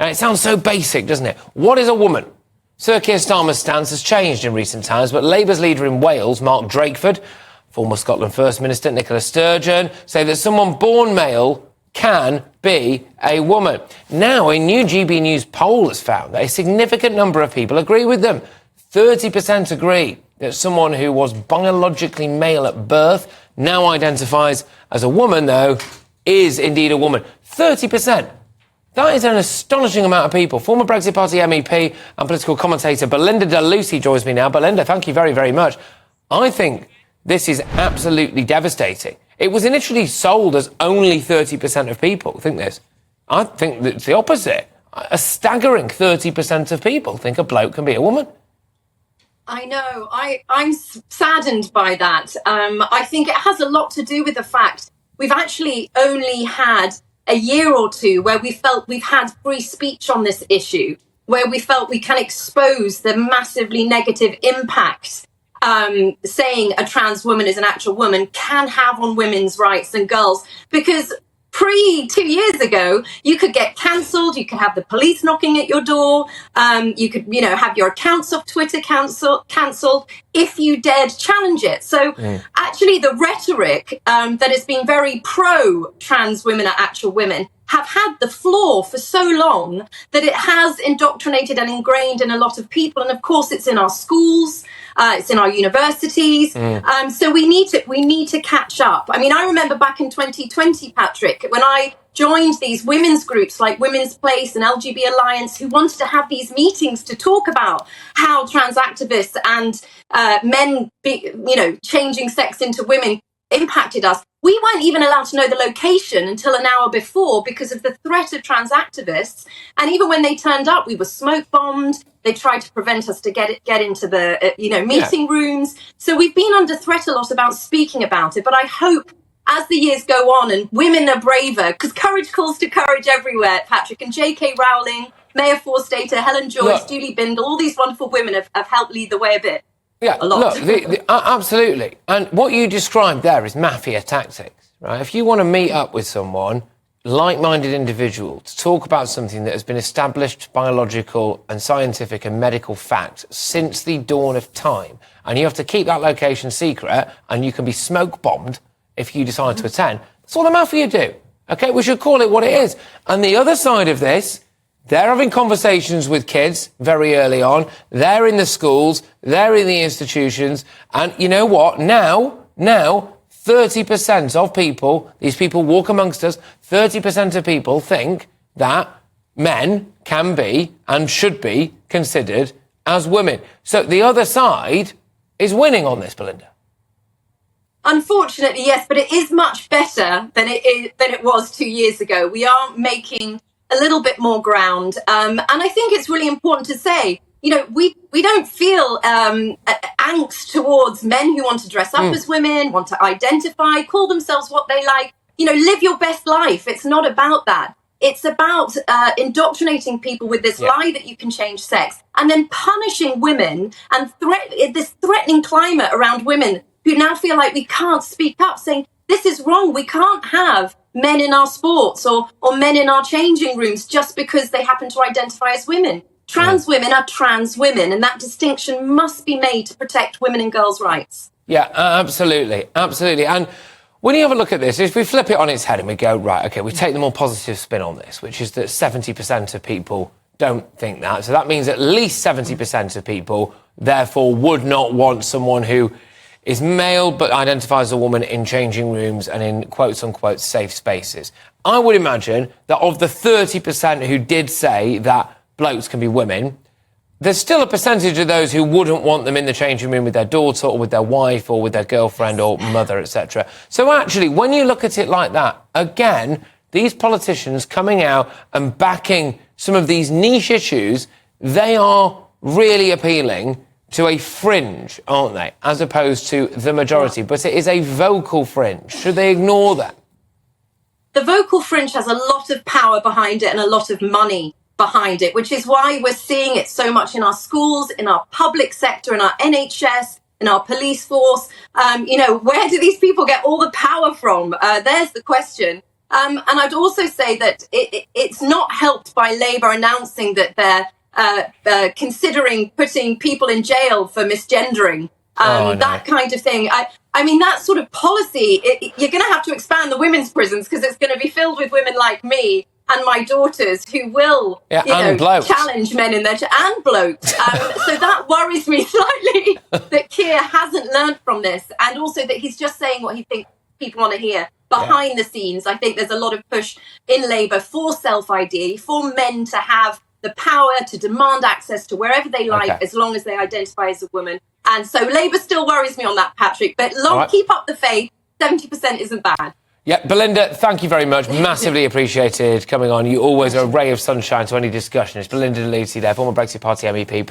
And it sounds so basic, doesn't it? What is a woman? Sir Keir Starmer's stance has changed in recent times, but Labour's leader in Wales, Mark Drakeford, former Scotland First Minister Nicola Sturgeon, say that someone born male can be a woman. Now, a new GB News poll has found that a significant number of people agree with them. 30% agree that someone who was biologically male at birth now identifies as a woman, though, is indeed a woman. 30%. That is an astonishing amount of people. Former Brexit Party MEP and political commentator Belinda De Lucy joins me now. Belinda, thank you very, very much. I think this is absolutely devastating. It was initially sold as only 30% of people think this. I think it's the opposite. A staggering 30% of people think a bloke can be a woman. I know. I'm saddened by that. I think it has a lot to do with the fact we've actually only had a year or two where we felt we've had free speech on this issue, where we felt we can expose the massively negative impact saying a trans woman is an actual woman can have on women's rights and girls. Because 2 years ago, you could get cancelled, you could have the police knocking at your door, you could, have your accounts off Twitter cancelled if you dared challenge it. So actually the rhetoric that has been very pro-trans women are actual women have had the floor for so long that it has indoctrinated and ingrained in a lot of people. And of course, it's in our schools, it's in our universities. So we need to catch up. I mean, I remember back in 2020, Patrick, when I joined these women's groups like Women's Place and LGB Alliance, who wanted to have these meetings to talk about how trans activists and men, changing sex into women impacted us. We weren't even allowed to know the location until an hour before because of the threat of trans activists. And even when they turned up, we were smoke bombed. They tried to prevent us to get into the meeting rooms. So we've been under threat a lot about speaking about it. But I hope as the years go on and women are braver, because courage calls to courage everywhere, Patrick, and J.K. Rowling, Maya Forstater, Helen Joyce, Julie Bindel, all these wonderful women have helped lead the way a bit. Yeah, look, absolutely. And what you described there is mafia tactics, right? If you want to meet up with someone, like-minded individual, to talk about something that has been established biological and scientific and medical fact since the dawn of time, and you have to keep that location secret, and you can be smoke-bombed if you decide to attend, that's what the mafia do, OK? We should call it what it is. And the other side of this, they're having conversations with kids very early on. They're in the schools. They're in the institutions. And you know what? Now, 30% of people, these people walk amongst us, 30% of people think that men can be and should be considered as women. So the other side is winning on this, Belinda. Unfortunately, yes, but it is much better than it was 2 years ago. We are making a little bit more ground. And I think it's really important to say, we don't feel angst towards men who want to dress up as women, want to identify, call themselves what they like, live your best life. It's not about that. It's about indoctrinating people with this lie that you can change sex and then punishing women and this threatening climate around women who now feel like we can't speak up, saying, this is wrong. We can't have men in our sports or men in our changing rooms just because they happen to identify as women. Trans women are trans women, and that distinction must be made to protect women and girls' rights. Yeah, absolutely. And when you have a look at this, if we flip it on its head and we go, right, OK, we take the more positive spin on this, which is that 70% of people don't think that. So that means at least 70% of people, therefore, would not want someone who is male but identifies as a woman in changing rooms and in quotes-unquote safe spaces. I would imagine that of the 30% who did say that blokes can be women, there's still a percentage of those who wouldn't want them in the changing room with their daughter or with their wife or with their girlfriend or mother, etc. So actually, when you look at it like that, again, these politicians coming out and backing some of these niche issues, they are really appealing to a fringe, aren't they, as opposed to the majority. But it is a vocal fringe. Should they ignore that? The vocal fringe has a lot of power behind it and a lot of money behind it, which is why we're seeing it so much in our schools, in our public sector, in our NHS, in our police force. Where do these people get all the power from? There's the question. And I'd also say that it's not helped by Labour announcing that they're considering putting people in jail for misgendering. That kind of thing. I mean, that sort of policy, you're going to have to expand the women's prisons because it's going to be filled with women like me and my daughters who will, challenge men in their... and blokes. So that worries me slightly that Keir hasn't learned from this, and also that he's just saying what he thinks people want to hear. Behind the scenes, I think there's a lot of push in Labour for self-ID, for men to have the power to demand access to wherever they like, as long as they identify as a woman. And so Labour still worries me on that, Patrick. But keep up the faith. 70% isn't bad. Yeah, Belinda, thank you very much. Massively appreciated coming on. You always are a ray of sunshine to any discussion. It's Belinda De Lucy there, former Brexit Party MEP.